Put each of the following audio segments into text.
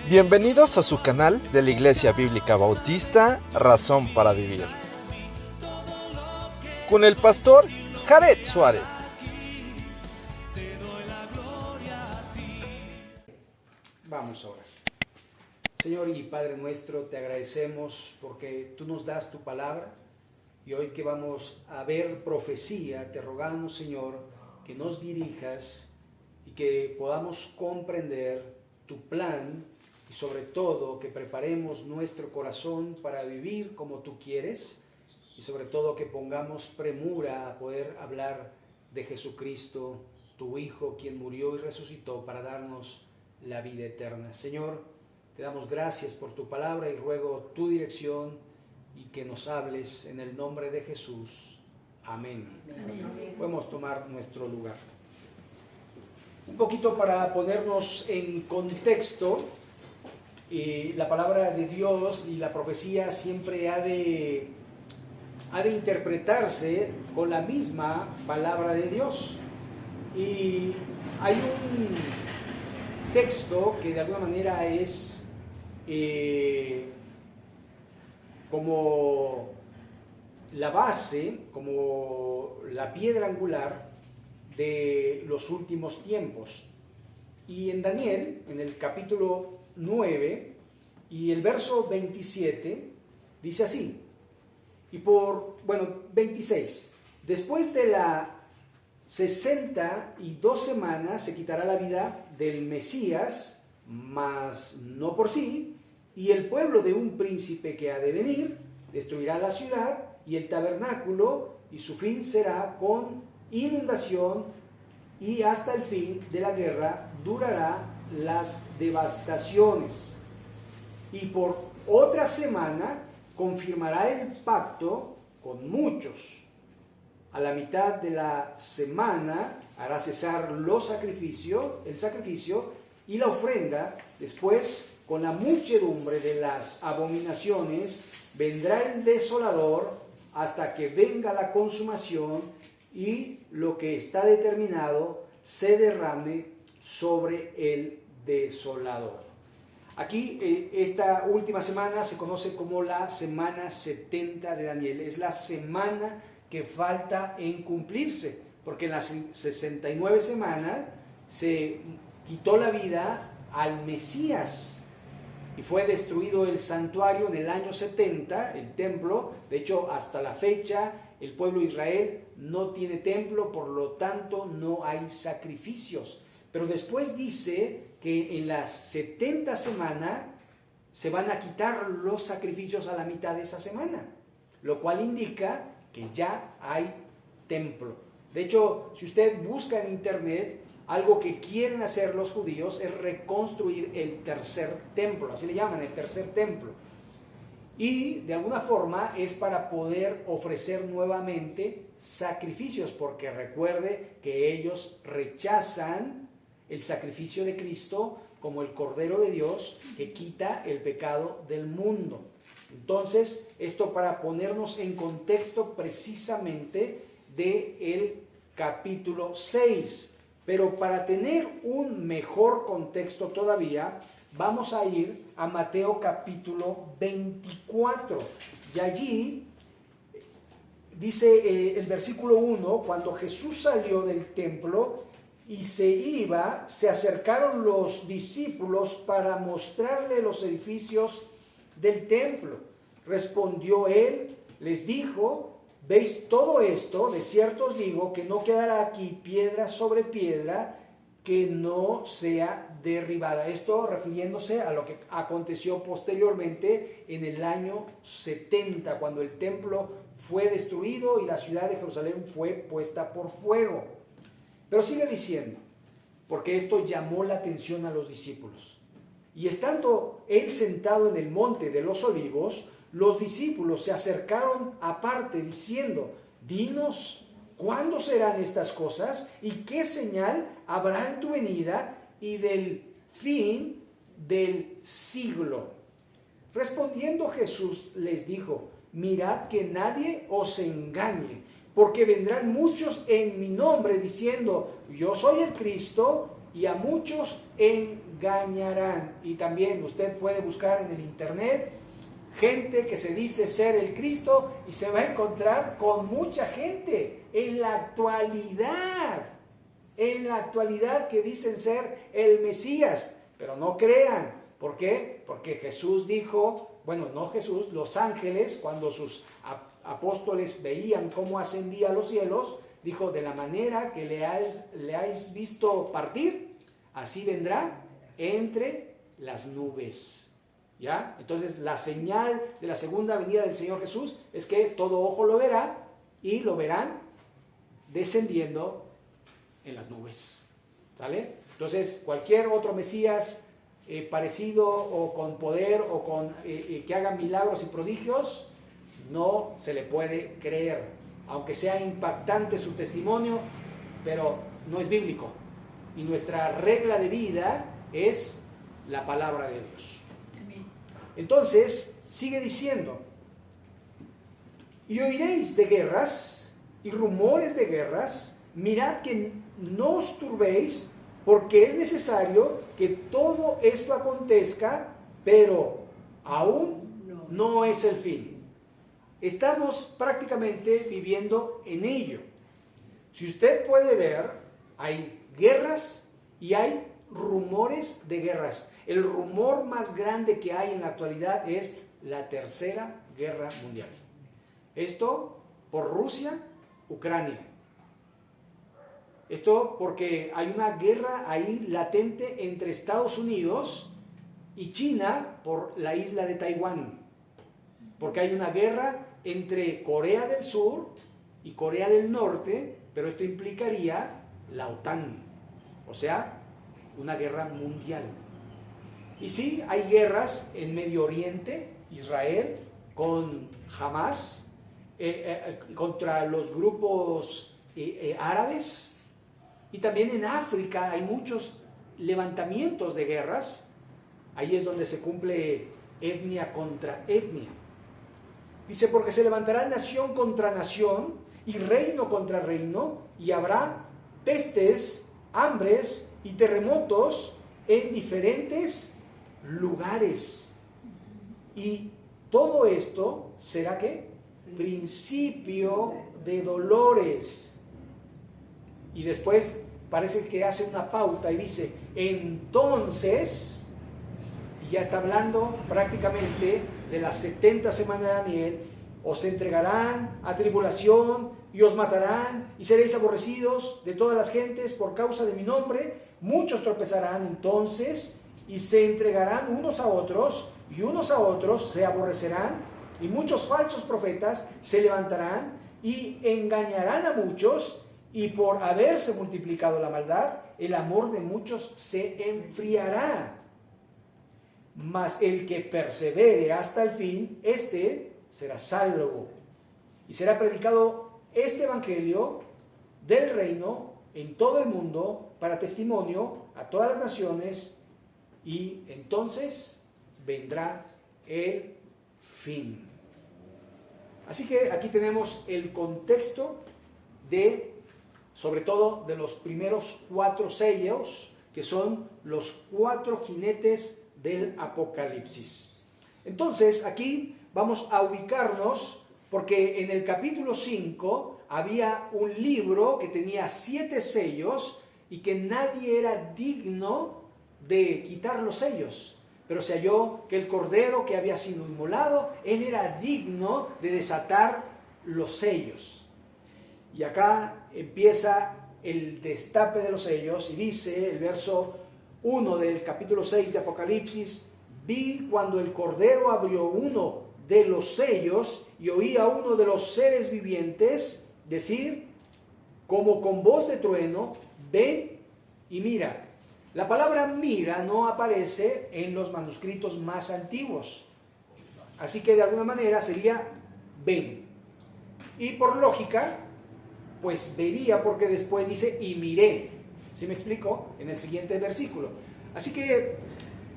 Bienvenidos a su canal de la Iglesia Bíblica Bautista, Razón para Vivir, con el pastor Jared Suárez. Vamos ahora. Señor y Padre nuestro, te agradecemos porque tú nos das tu palabra y hoy que vamos a ver profecía, te rogamos, Señor, que nos dirijas y que podamos comprender tu plan y sobre todo que preparemos nuestro corazón para vivir como tú quieres y sobre todo que pongamos premura a poder hablar de Jesucristo, tu Hijo, quien murió y resucitó para darnos la vida eterna. Señor, te damos gracias por tu palabra y ruego tu dirección y que nos hables en el nombre de Jesús. Amén. Amén. Podemos tomar nuestro lugar. Un poquito para ponernos en contexto, la palabra de Dios y la profecía siempre ha de interpretarse con la misma palabra de Dios. Y hay un texto que de alguna manera es como la base, como la piedra angular de los últimos tiempos. Y en Daniel, en el capítulo 9 y el verso 27, dice así, 26, después de la 62 semanas se quitará la vida del Mesías, mas no por sí, y el pueblo de un príncipe que ha de venir destruirá la ciudad y el tabernáculo, y su fin será con inundación, y hasta el fin de la guerra durará las devastaciones. Y por otra semana confirmará el pacto con muchos. A la mitad de la semana hará cesar el sacrificio y la ofrenda. Después, con la muchedumbre de las abominaciones, vendrá el desolador hasta que venga la consumación y lo que está determinado se derrame sobre el desolador. Aquí, esta última semana se conoce como la semana 70 de Daniel. Es la semana que falta en cumplirse, porque en las 69 semanas se quitó la vida al Mesías y fue destruido el santuario en el año 70, el templo. De hecho, hasta la fecha, el pueblo de Israel no tiene templo, por lo tanto no hay sacrificios. Pero después dice que en las 70 semanas se van a quitar los sacrificios a la mitad de esa semana, lo cual indica que ya hay templo. De hecho, si usted busca en internet, algo que quieren hacer los judíos es reconstruir el tercer templo, así le llaman, el tercer templo. Y de alguna forma es para poder ofrecer nuevamente sacrificios, porque recuerde que ellos rechazan el sacrificio de Cristo como el Cordero de Dios que quita el pecado del mundo. Entonces, esto para ponernos en contexto precisamente del capítulo 6. Pero para tener un mejor contexto todavía, vamos a ir a Mateo capítulo 24. Y allí dice el versículo 1, cuando Jesús salió del templo y se iba, se acercaron los discípulos para mostrarle los edificios del templo. Respondió él, les dijo, ¿veis todo esto? De cierto os digo que no quedará aquí piedra sobre piedra que no sea derribada. Esto refiriéndose a lo que aconteció posteriormente en el año 70, cuando el templo fue destruido y la ciudad de Jerusalén fue puesta por fuego. Pero sigue diciendo, porque esto llamó la atención a los discípulos. Y estando él sentado en el monte de los olivos, los discípulos se acercaron aparte diciendo, dinos, ¿cuándo serán estas cosas? ¿Y qué señal habrá en tu venida y del fin del siglo? Respondiendo Jesús les dijo, mirad que nadie os engañe, porque vendrán muchos en mi nombre diciendo, yo soy el Cristo, y a muchos engañarán. Y también usted puede buscar en el internet gente que se dice ser el Cristo y se va a encontrar con mucha gente en la actualidad que dicen ser el Mesías, pero no crean. ¿Por qué? Porque Jesús dijo, bueno, no Jesús, los ángeles, cuando sus apóstoles veían cómo ascendía a los cielos, dijo, de la manera que le hayáis visto partir, así vendrá entre las nubes. ¿Ya? Entonces la señal de la segunda venida del Señor Jesús es que todo ojo lo verá y lo verán descendiendo en las nubes. ¿Sale? Entonces cualquier otro Mesías parecido o con poder o con que haga milagros y prodigios, no se le puede creer, aunque sea impactante su testimonio, pero no es bíblico. Y nuestra regla de vida es la palabra de Dios. Entonces, sigue diciendo, y oiréis de guerras y rumores de guerras, mirad que no os turbéis, porque es necesario que todo esto acontezca, pero aún no es el fin. Estamos prácticamente viviendo en ello. Si usted puede ver, hay guerras y hay rumores de guerras. El rumor más grande que hay en la actualidad es la Tercera Guerra Mundial. Esto por Rusia, Ucrania. Esto porque hay una guerra ahí latente entre Estados Unidos y China por la isla de Taiwán. Porque hay una guerra entre Corea del Sur y Corea del Norte, pero esto implicaría la OTAN. O sea, una guerra mundial. Y sí, hay guerras en Medio Oriente, Israel, con Hamas, contra los grupos árabes, y también en África hay muchos levantamientos de guerras. Ahí es donde se cumple etnia contra etnia. Dice, porque se levantará nación contra nación y reino contra reino, y habrá pestes, hambres y terremotos en diferentes lugares. Y todo esto será ¿qué? Principio de dolores. Y después parece que hace una pauta y dice, entonces, y ya está hablando prácticamente de las 70 semanas de Daniel, os entregarán a tribulación y os matarán y seréis aborrecidos de todas las gentes por causa de mi nombre. Muchos tropezarán entonces y se entregarán unos a otros, y unos a otros se aborrecerán, y muchos falsos profetas se levantarán y engañarán a muchos, y por haberse multiplicado la maldad, el amor de muchos se enfriará. Mas el que persevere hasta el fin, este será salvo. Y será predicado este evangelio del reino en todo el mundo para testimonio a todas las naciones, y entonces vendrá el fin. Así que aquí tenemos el contexto sobre todo de los primeros 4 sellos, que son los 4 jinetes del Apocalipsis. Entonces aquí vamos a ubicarnos, porque en el capítulo 5 había un libro que tenía 7 sellos y que nadie era digno de quitar los sellos. Pero se halló que el cordero que había sido inmolado, él era digno de desatar los sellos. Y acá empieza el destape de los sellos y dice el verso 1 del capítulo 6 de Apocalipsis: vi cuando el cordero abrió uno de los sellos y oí a uno de los seres vivientes decir, como con voz de trueno, ven y mira. La palabra mira no aparece en los manuscritos más antiguos, así que de alguna manera sería ven. Y por lógica, pues vería, porque después dice y miré. ¿Sí me explico? En el siguiente versículo. Así que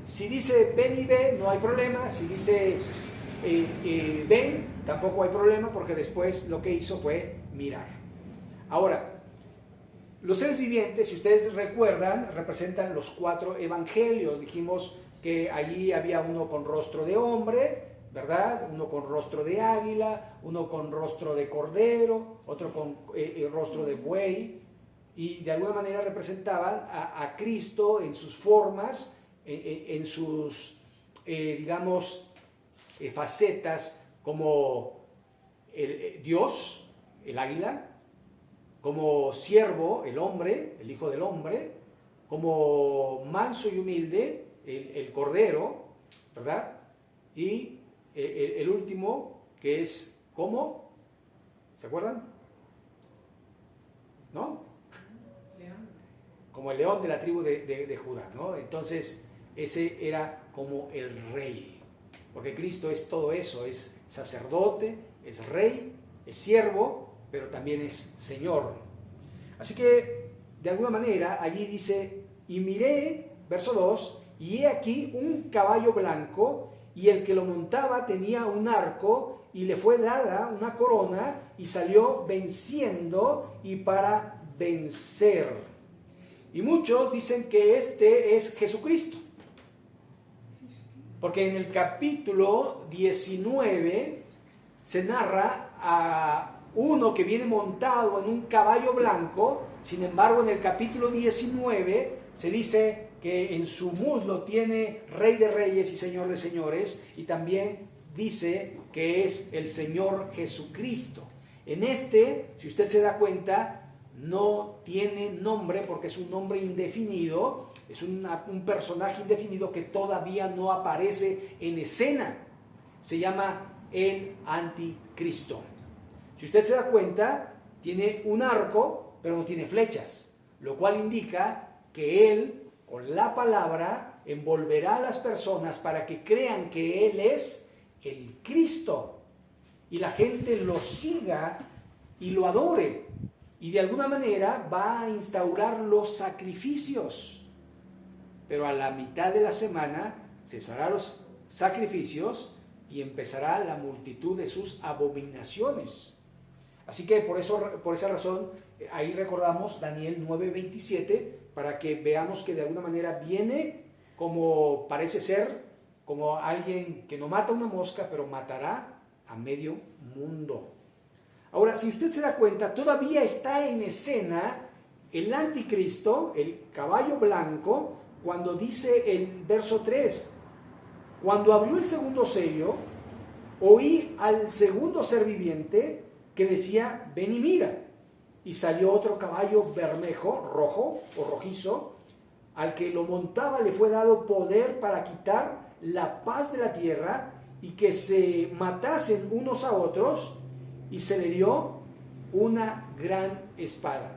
si dice ven y ve, no hay problema. Si dice ven, tampoco hay problema, porque después lo que hizo fue mirar. Ahora, Los seres vivientes, si ustedes recuerdan, representan los 4 evangelios. Dijimos que allí había uno con rostro de hombre, ¿verdad? Uno con rostro de águila, uno con rostro de cordero, otro con rostro de buey, y de alguna manera representaban a Cristo en sus formas, en sus, digamos, facetas como Dios, el águila, como siervo, el hombre, el hijo del hombre, como manso y humilde, el cordero, ¿verdad? Y el último, que es ¿cómo? ¿Se acuerdan? ¿No? León. Como el león de la tribu de Judá, ¿no? Entonces, ese era como el rey, porque Cristo es todo eso, es sacerdote, es rey, es siervo, pero también es Señor. Así que, de alguna manera, allí dice, y miré, verso 2, y he aquí un caballo blanco, y el que lo montaba tenía un arco, y le fue dada una corona, y salió venciendo y para vencer. Y muchos dicen que este es Jesucristo, porque en el capítulo 19 se narra a uno que viene montado en un caballo blanco. Sin embargo, en el capítulo 19 se dice que en su muslo tiene Rey de Reyes y Señor de Señores, y también dice que es el Señor Jesucristo. En este, si usted se da cuenta, no tiene nombre porque es un nombre indefinido, es un personaje indefinido que todavía no aparece en escena. Se llama el Anticristo. Si usted se da cuenta, tiene un arco, pero no tiene flechas, lo cual indica que él, con la palabra, envolverá a las personas para que crean que él es el Cristo y la gente lo siga y lo adore, y de alguna manera va a instaurar los sacrificios. Pero a la mitad de la semana cesará los sacrificios y empezará la multitud de sus abominaciones. Así que por esa razón, ahí recordamos Daniel 9:27, para que veamos que de alguna manera viene como parece ser, como alguien que no mata una mosca, pero matará a medio mundo. Ahora, si usted se da cuenta, todavía está en escena el anticristo, el caballo blanco, cuando dice el verso 3, cuando abrió el segundo sello, oí al segundo ser viviente que decía, ven y mira. Y salió otro caballo bermejo, rojo o rojizo, al que lo montaba le fue dado poder para quitar la paz de la tierra y que se matasen unos a otros, y se le dio una gran espada.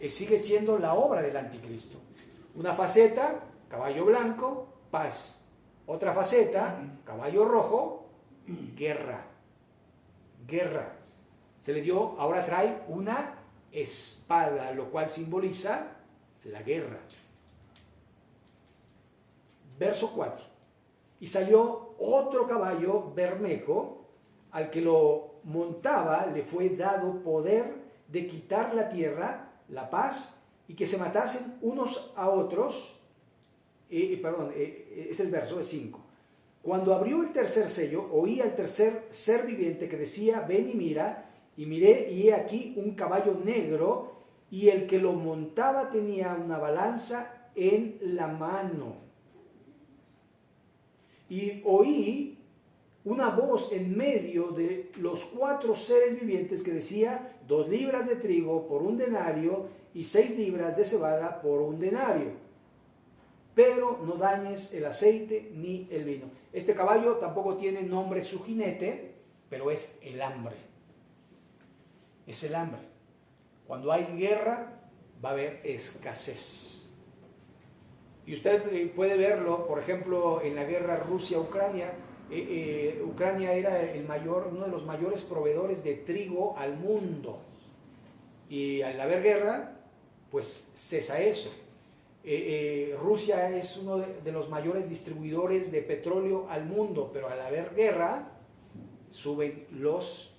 Sigue siendo la obra del anticristo. Una faceta, caballo blanco, paz. Otra faceta, caballo rojo, guerra. Guerra. Se le dio, ahora trae una espada, lo cual simboliza la guerra. Verso 4. Y salió otro caballo bermejo, al que lo montaba le fue dado poder de quitar la tierra, la paz, y que se matasen unos a otros. Es el verso 5. Cuando abrió el tercer sello, oí al tercer ser viviente que decía, ven y mira, y miré, y he aquí un caballo negro, y el que lo montaba tenía una balanza en la mano. Y oí una voz en medio de los 4 seres vivientes que decía, 2 libras de trigo por 1 denario, y 6 libras de cebada por 1 denario. Pero no dañes el aceite ni el vino. Este caballo tampoco tiene nombre su jinete, pero es el hambre. Es el hambre. Cuando hay guerra, va a haber escasez. Y usted puede verlo, por ejemplo, en la guerra Rusia-Ucrania. Ucrania era uno de los mayores proveedores de trigo al mundo. Y al haber guerra, pues cesa eso. Rusia es uno de los mayores distribuidores de petróleo al mundo, pero al haber guerra suben los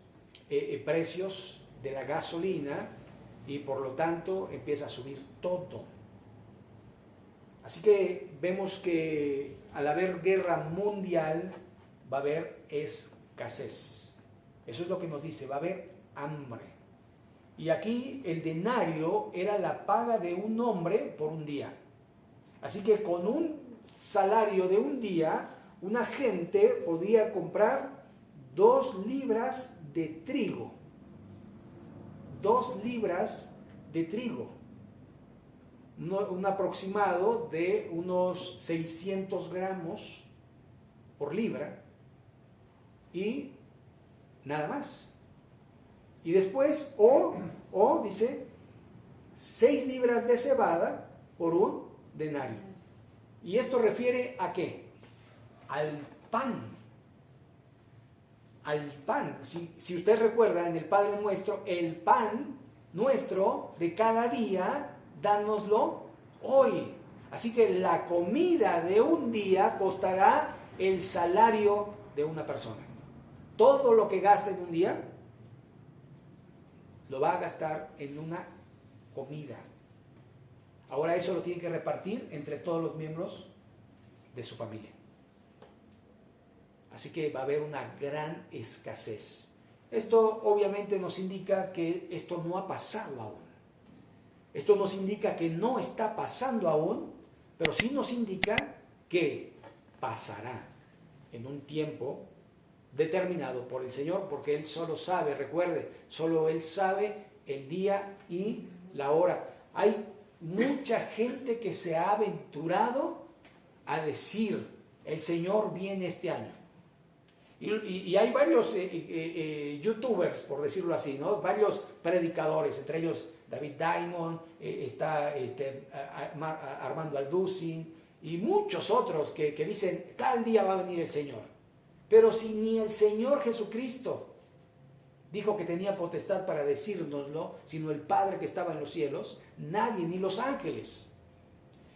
precios de la gasolina y por lo tanto empieza a subir todo. Así que vemos que al haber guerra mundial va a haber escasez. Eso es lo que nos dice, va a haber hambre. Y aquí el denario era la paga de un hombre por un día. Así que con un salario de un día, una gente podía comprar 2 libras de trigo. 2 libras de trigo. Un aproximado de unos 600 gramos por libra. Y nada más. Y después, dice, 6 libras de cebada por un denario. ¿Y esto refiere a qué? Al pan. Al pan. Si usted recuerda en el Padre Nuestro, el pan nuestro de cada día, dánoslo hoy. Así que la comida de un día costará el salario de una persona. Todo lo que gasta en un día, lo va a gastar en una comida. Ahora eso lo tiene que repartir entre todos los miembros de su familia. Así que va a haber una gran escasez. Esto obviamente nos indica que esto no ha pasado aún. Esto nos indica que no está pasando aún, pero sí nos indica que pasará en un tiempo determinado por el Señor, porque Él solo sabe, recuerde, solo Él sabe el día y la hora. Hay mucha gente que se ha aventurado a decir, el Señor viene este año. Y hay varios youtubers, por decirlo así, ¿no? Varios predicadores, entre ellos David Diamond, está Armando Alducin y muchos otros que dicen, tal día va a venir el Señor. Pero si ni el Señor Jesucristo dijo que tenía potestad para decírnoslo, sino el Padre que estaba en los cielos, nadie, ni los ángeles.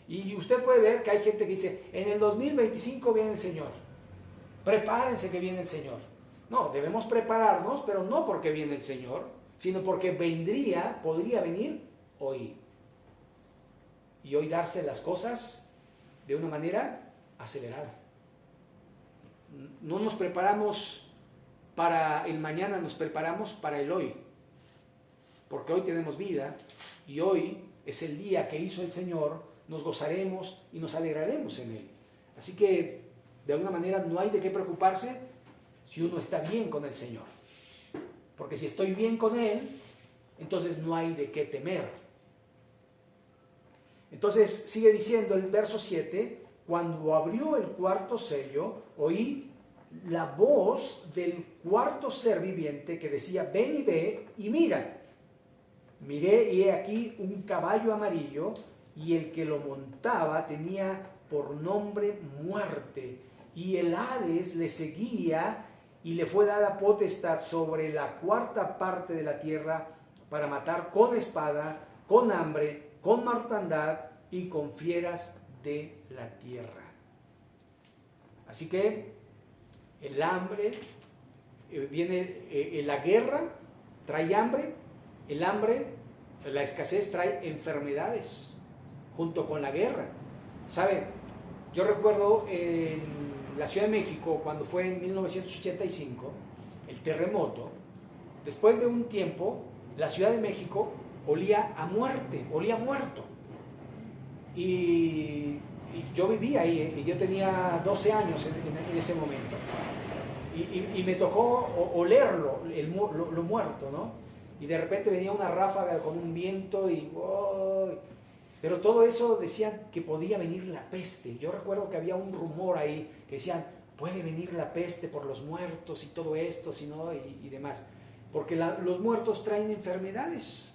Y usted puede ver que hay gente que dice, en el 2025 viene el Señor, prepárense que viene el Señor. No, debemos prepararnos, pero no porque viene el Señor, sino porque podría venir hoy. Y hoy darse las cosas de una manera acelerada. No nos preparamos para el mañana, nos preparamos para el hoy. Porque hoy tenemos vida y hoy es el día que hizo el Señor, nos gozaremos y nos alegraremos en Él. Así que, de alguna manera, no hay de qué preocuparse si uno está bien con el Señor. Porque si estoy bien con Él, entonces no hay de qué temer. Entonces, sigue diciendo el verso 7, cuando abrió el cuarto sello, oí la voz del cuarto ser viviente que decía, ven y ve y mira. Miré y he aquí un caballo amarillo y el que lo montaba tenía por nombre Muerte y el Hades le seguía y le fue dada potestad sobre la cuarta parte de la tierra para matar con espada, con hambre, con mortandad y con fieras de la tierra. Así que el hambre, la guerra trae hambre, el hambre, la escasez trae enfermedades junto con la guerra. ¿Sabe? Yo recuerdo en la Ciudad de México, cuando fue en 1985, el terremoto, después de un tiempo, la Ciudad de México olía a muerte, olía muerto. Y yo vivía ahí, y yo tenía 12 años en ese momento. Y me tocó olerlo, lo muerto, ¿no? Y de repente venía una ráfaga con un viento y... ¡oh! Pero todo eso decían que podía venir la peste. Yo recuerdo que había un rumor ahí que decían, puede venir la peste por los muertos y todo esto, y demás. Porque los muertos traen enfermedades.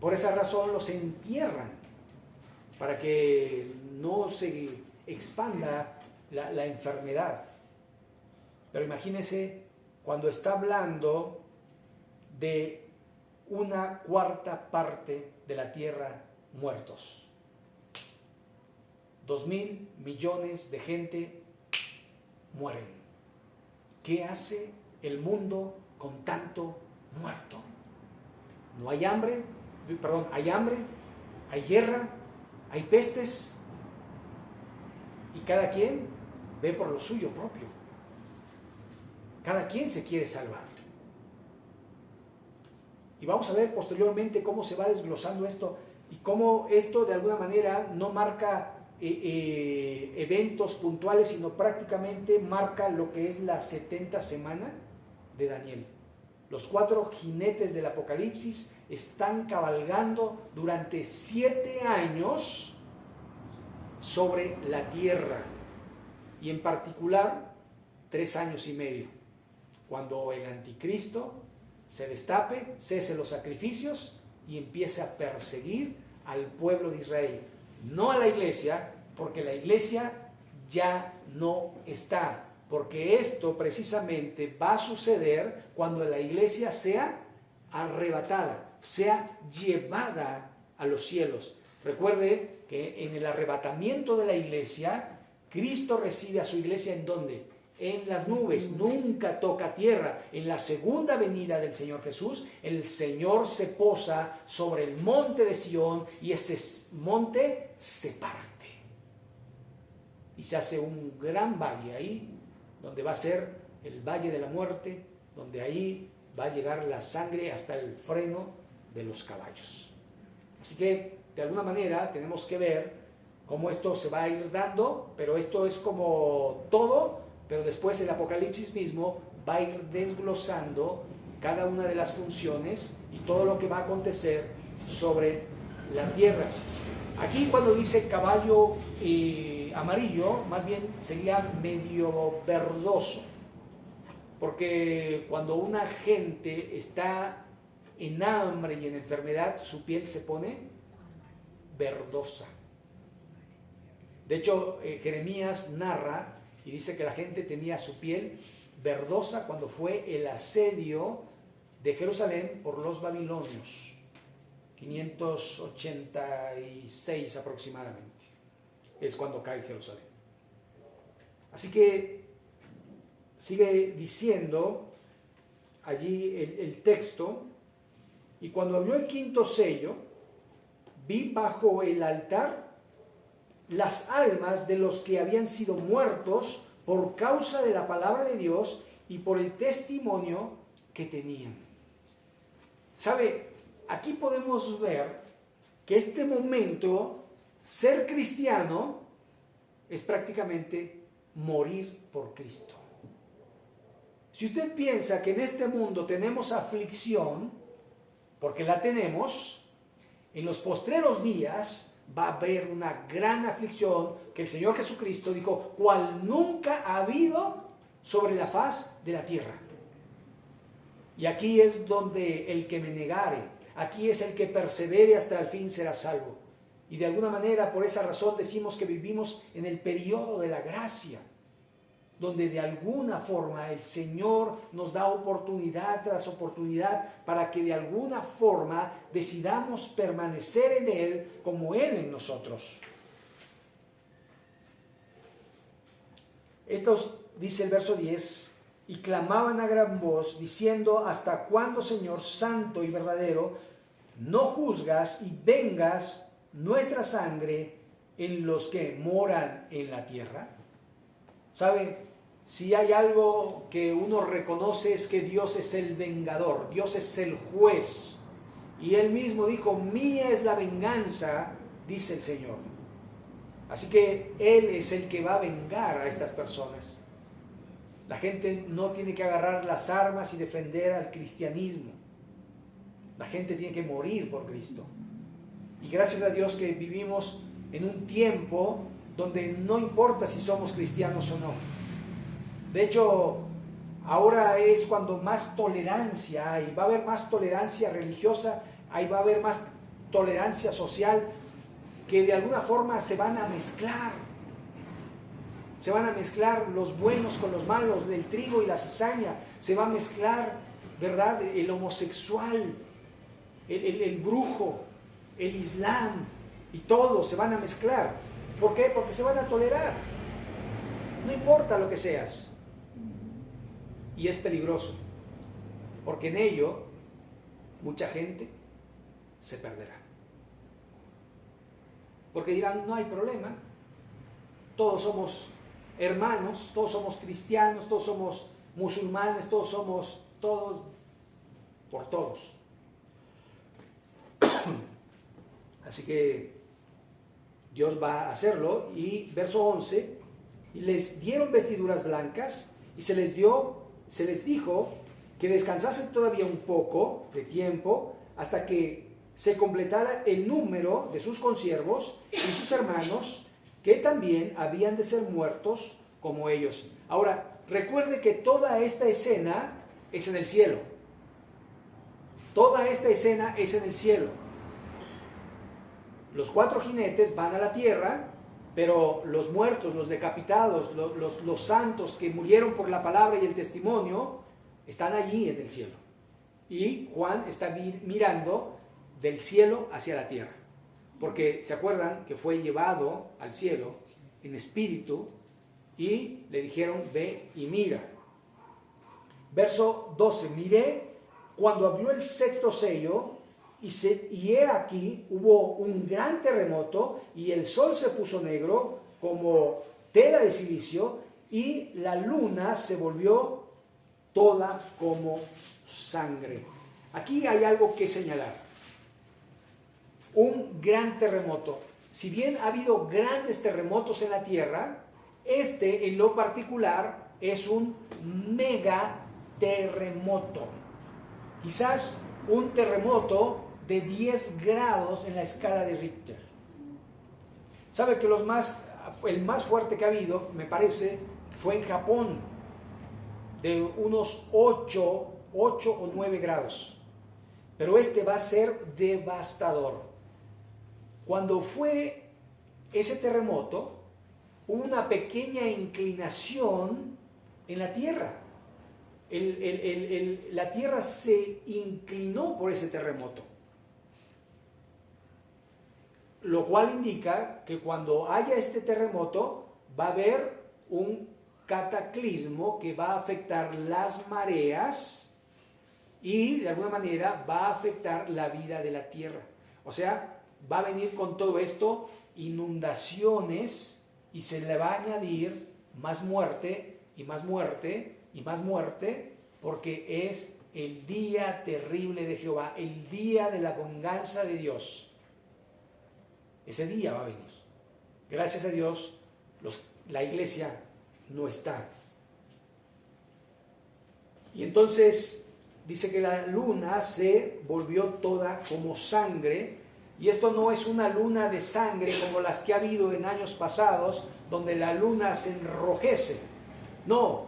Por esa razón los entierran, para que no se expanda la enfermedad. Pero imagínense cuando está hablando de una cuarta parte de la tierra muertos. 2,000 millones de gente mueren. ¿Qué hace el mundo con tanto muerto? No hay hambre, hay guerra, hay pestes, y cada quien ve por lo suyo propio. Cada quien se quiere salvar. Y vamos a ver posteriormente cómo se va desglosando esto y cómo esto de alguna manera no marca eventos puntuales, sino prácticamente marca lo que es la 70 semana de Daniel. Los 4 jinetes del Apocalipsis están cabalgando durante 7 años sobre la tierra, y en particular 3 años y medio, cuando el anticristo se destape, cese los sacrificios y empiece a perseguir al pueblo de Israel. No a la iglesia, porque la iglesia ya no está, porque esto precisamente va a suceder cuando la iglesia sea arrebatada, sea llevada a los cielos. Recuerde que en el arrebatamiento de la iglesia, Cristo recibe a su iglesia ¿en dónde? En las nubes, nunca toca tierra. En la segunda venida del Señor Jesús, el Señor se posa sobre el monte de Sión, y ese monte se parte. Y se hace un gran valle ahí, donde va a ser el valle de la muerte, donde ahí va a llegar la sangre hasta el freno de los caballos. Así que, de alguna manera, tenemos que ver cómo esto se va a ir dando, pero esto es como todo, pero después el Apocalipsis mismo va a ir desglosando cada una de las funciones y todo lo que va a acontecer sobre la tierra. Aquí cuando dice caballo amarillo, más bien sería medio verdoso, porque cuando una gente está en hambre y en enfermedad, su piel se pone verdosa. De hecho, Jeremías narra y dice que la gente tenía su piel verdosa cuando fue el asedio de Jerusalén por los babilonios, 586 aproximadamente, es cuando cae Jerusalén. Así que sigue diciendo allí el texto: y cuando abrió el 5º sello, vi bajo el altar las almas de los que habían sido muertos por causa de la palabra de Dios y por el testimonio que tenían. ¿Sabe? Aquí podemos ver que este momento, ser cristiano, es prácticamente morir por Cristo. Si usted piensa que en este mundo tenemos aflicción, porque la tenemos, en los postreros días va a haber una gran aflicción que el Señor Jesucristo dijo, cual nunca ha habido sobre la faz de la tierra. Y aquí es donde el que me negare, aquí es el que persevere hasta el fin será salvo. Y de alguna manera, por esa razón decimos que vivimos en el periodo de la gracia, donde de alguna forma el Señor nos da oportunidad tras oportunidad para que de alguna forma decidamos permanecer en Él como Él en nosotros. Estos, dice el verso 10, y clamaban a gran voz diciendo: ¿hasta cuándo, Señor santo y verdadero, no juzgas y vengas nuestra sangre en los que moran en la tierra? ¿Sabe? Si hay algo que uno reconoce es que Dios es el vengador, Dios es el juez. Y Él mismo dijo: mía es la venganza, dice el Señor. Así que Él es el que va a vengar a estas personas. La gente no tiene que agarrar las armas y defender al cristianismo. La gente tiene que morir por Cristo. Y gracias a Dios que vivimos en un tiempo donde no importa si somos cristianos o no. De hecho, ahora es cuando más tolerancia hay. Va a haber más tolerancia religiosa, ahí va a haber más tolerancia social, que de alguna forma se van a mezclar. Se van a mezclar los buenos con los malos, el trigo y la cizaña. Se va a mezclar, ¿verdad?, el homosexual, el brujo, el islam, y todo se van a mezclar. ¿Por qué? Porque se van a tolerar. No importa lo que seas. Y es peligroso, porque en ello mucha gente se perderá. Porque dirán, no hay problema, todos somos hermanos, todos somos cristianos, todos somos musulmanes, todos somos todos por todos. Así que Dios va a hacerlo. Y verso 11, y les dieron vestiduras blancas y se les dijo que descansasen todavía un poco de tiempo hasta que se completara el número de sus consiervos y sus hermanos, que también habían de ser muertos como ellos. Ahora, recuerde que toda esta escena es en el cielo. Toda esta escena es en el cielo. Los 4 jinetes van a la tierra, pero los muertos, los decapitados, los santos que murieron por la palabra y el testimonio, están allí en el cielo. Y Juan está mirando del cielo hacia la tierra. Porque se acuerdan que fue llevado al cielo en espíritu y le dijeron, ve y mira. Verso 12, miré cuando abrió el 6º sello y he aquí hubo un gran terremoto y el sol se puso negro como tela de silicio y la luna se volvió toda como sangre. Aquí hay algo que señalar. Un gran terremoto. Si bien ha habido grandes terremotos en la tierra, este en lo particular es un mega terremoto. Quizás un terremoto de 10 grados en la escala de Richter. ¿Sabe que el más fuerte que ha habido, me parece, fue en Japón, de unos 8 o 9 grados? Pero este va a ser devastador. Cuando fue ese terremoto, hubo una pequeña inclinación en la tierra. La tierra se inclinó por ese terremoto. Lo cual indica que cuando haya este terremoto va a haber un cataclismo que va a afectar las mareas y de alguna manera va a afectar la vida de la tierra. O sea, va a venir con todo esto inundaciones y se le va a añadir más muerte y más muerte y más muerte, porque es el día terrible de Jehová, el día de la venganza de Dios. Ese día va a venir. Gracias a Dios, la iglesia no está. Y entonces dice que la luna se volvió toda como sangre. Y esto no es una luna de sangre como las que ha habido en años pasados, donde la luna se enrojece. No,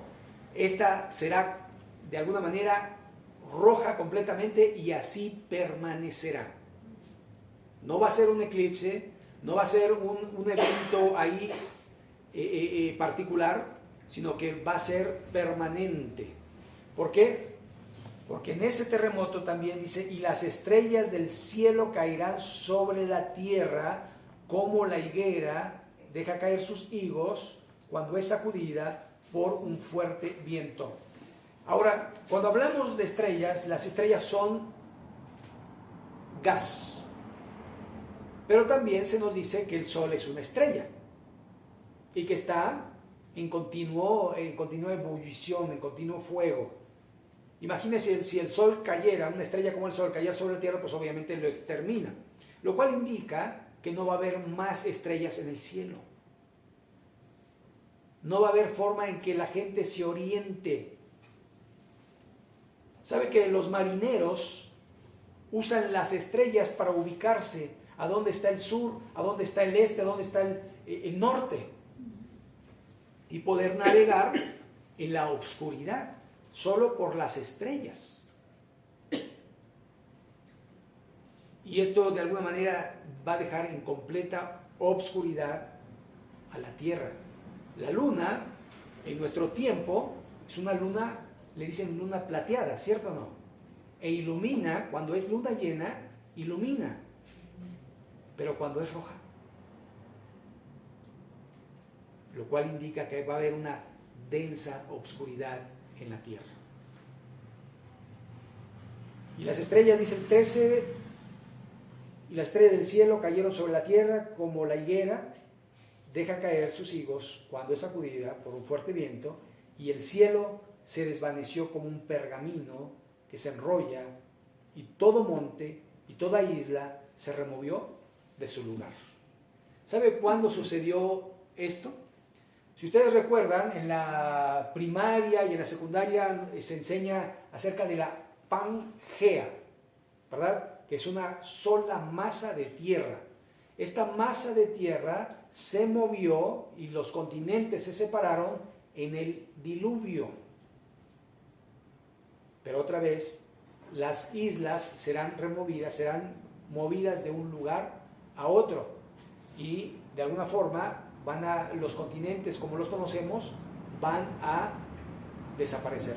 esta será de alguna manera roja completamente y así permanecerá. No va a ser un eclipse, no va a ser un evento ahí particular, sino que va a ser permanente. ¿Por qué? Porque en ese terremoto también dice, y las estrellas del cielo caerán sobre la tierra, como la higuera deja caer sus higos cuando es sacudida por un fuerte viento. Ahora, cuando hablamos de estrellas, las estrellas son gas. Pero también se nos dice que el sol es una estrella y que está en continua ebullición, en continuo fuego. Imagínense si el sol cayera, una estrella como el sol cayera sobre la tierra, pues obviamente lo extermina. Lo cual indica que no va a haber más estrellas en el cielo. No va a haber forma en que la gente se oriente. ¿Sabe que los marineros usan las estrellas para ubicarse? ¿A dónde está el sur? ¿A dónde está el este? ¿A dónde está el norte? Y poder navegar en la oscuridad, solo por las estrellas. Y esto de alguna manera va a dejar en completa obscuridad a la tierra. La luna, en nuestro tiempo, es una luna, le dicen luna plateada, ¿cierto o no? E ilumina, cuando es luna llena, ilumina. Pero cuando es roja, lo cual indica que va a haber una densa obscuridad en la tierra. Y las estrellas, dice el 13, y las estrellas del cielo cayeron sobre la tierra como la higuera deja caer sus higos cuando es sacudida por un fuerte viento, y el cielo se desvaneció como un pergamino que se enrolla, y todo monte y toda isla se removió de su lugar. ¿Sabe cuándo sucedió esto? Si ustedes recuerdan, en la primaria y en la secundaria se enseña acerca de la Pangea, ¿verdad? Que es una sola masa de tierra. Esta masa de tierra se movió y los continentes se separaron en el diluvio. Pero otra vez, las islas serán removidas, serán movidas de un lugar a otro. Y de alguna forma los continentes como los conocemos van a desaparecer.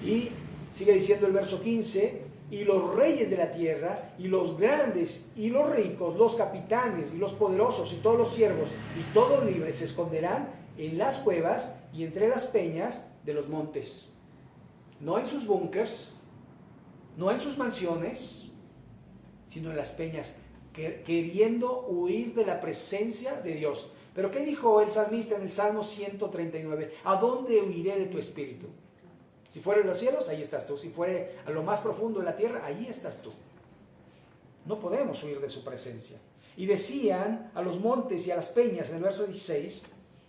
Y sigue diciendo el verso 15, y los reyes de la tierra, y los grandes, y los ricos, los capitanes, y los poderosos, y todos los siervos, y todos libres se esconderán en las cuevas y entre las peñas de los montes. No en sus búnkers, no en sus mansiones, sino en las peñas, queriendo huir de la presencia de Dios. Pero ¿qué dijo el salmista en el Salmo 139? ¿A dónde huiré de tu espíritu? Si fuere a los cielos, ahí estás tú. Si fuere a lo más profundo de la tierra, allí estás tú. No podemos huir de su presencia. Y decían a los montes y a las peñas, en el verso 16,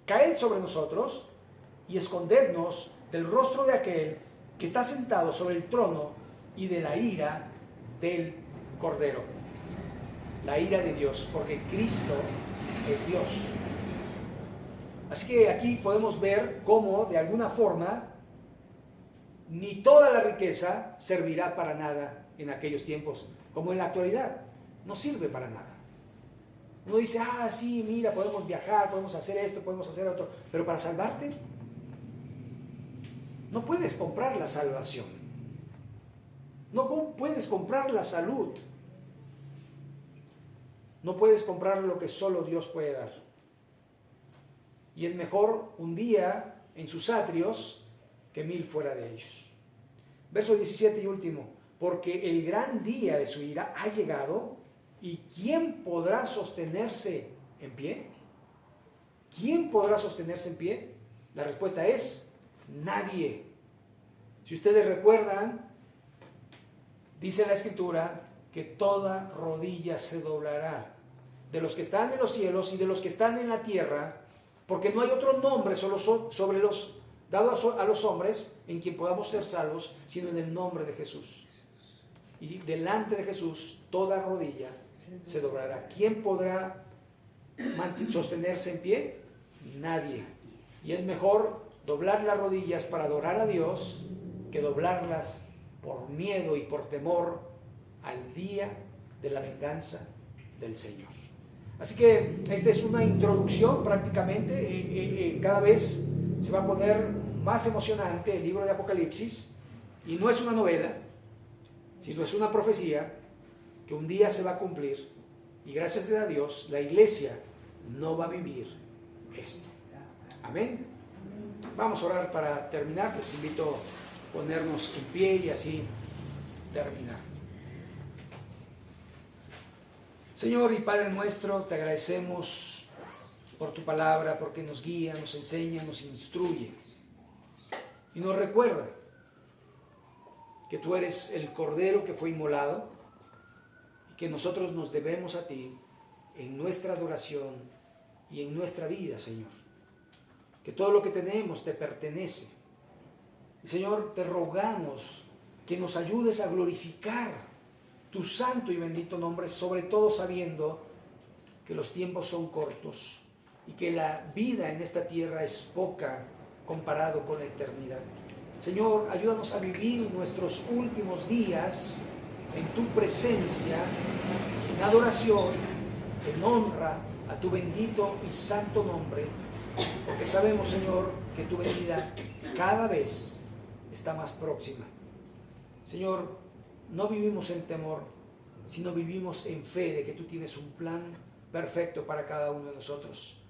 caed sobre nosotros y escondednos del rostro de aquel que está sentado sobre el trono y de la ira del Cordero. La ira de Dios, porque Cristo es Dios. Así que aquí podemos ver cómo, de alguna forma, ni toda la riqueza servirá para nada en aquellos tiempos, como en la actualidad, no sirve para nada. Uno dice, sí, mira, podemos viajar, podemos hacer esto, podemos hacer otro, pero para salvarte, no puedes comprar la salvación, no puedes comprar la salud, no puedes comprar lo que solo Dios puede dar. Y es mejor un día en sus atrios que 1000 fuera de ellos. Verso 17 y último, porque el gran día de su ira ha llegado, ¿y quién podrá sostenerse en pie? ¿Quién podrá sostenerse en pie? La respuesta es nadie. Si ustedes recuerdan, dice la Escritura que toda rodilla se doblará, de los que están en los cielos y de los que están en la tierra, porque no hay otro nombre dado a los hombres en quien podamos ser salvos, sino en el nombre de Jesús. Y delante de Jesús toda rodilla se doblará. ¿Quién podrá sostenerse en pie? Nadie. Y es mejor doblar las rodillas para adorar a Dios que doblarlas por miedo y por temor al día de la venganza del Señor. Así que esta es una introducción prácticamente. Cada vez se va a poner más emocionante el libro de Apocalipsis, y no es una novela, sino es una profecía que un día se va a cumplir, y gracias a Dios la iglesia no va a vivir esto. Amén. Vamos a orar para terminar. Les invito a ponernos en pie y así terminar. Señor y Padre nuestro, te agradecemos por tu palabra, porque nos guía, nos enseña, nos instruye y nos recuerda que tú eres el Cordero que fue inmolado y que nosotros nos debemos a ti en nuestra adoración y en nuestra vida, Señor. Que todo lo que tenemos te pertenece. Y Señor, te rogamos que nos ayudes a glorificar tu santo y bendito nombre, sobre todo sabiendo que los tiempos son cortos y que la vida en esta tierra es poca comparado con la eternidad. Señor, ayúdanos a vivir nuestros últimos días en tu presencia, en adoración, en honra a tu bendito y santo nombre, porque sabemos, Señor, que tu venida cada vez está más próxima. Señor, no vivimos en temor, sino vivimos en fe de que tú tienes un plan perfecto para cada uno de nosotros.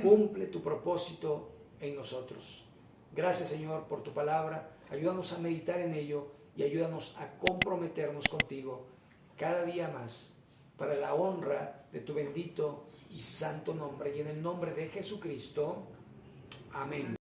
Cumple tu propósito en nosotros. Gracias, Señor, por tu palabra. Ayúdanos a meditar en ello y ayúdanos a comprometernos contigo cada día más, para la honra de tu bendito y santo nombre. Y en el nombre de Jesucristo, amén.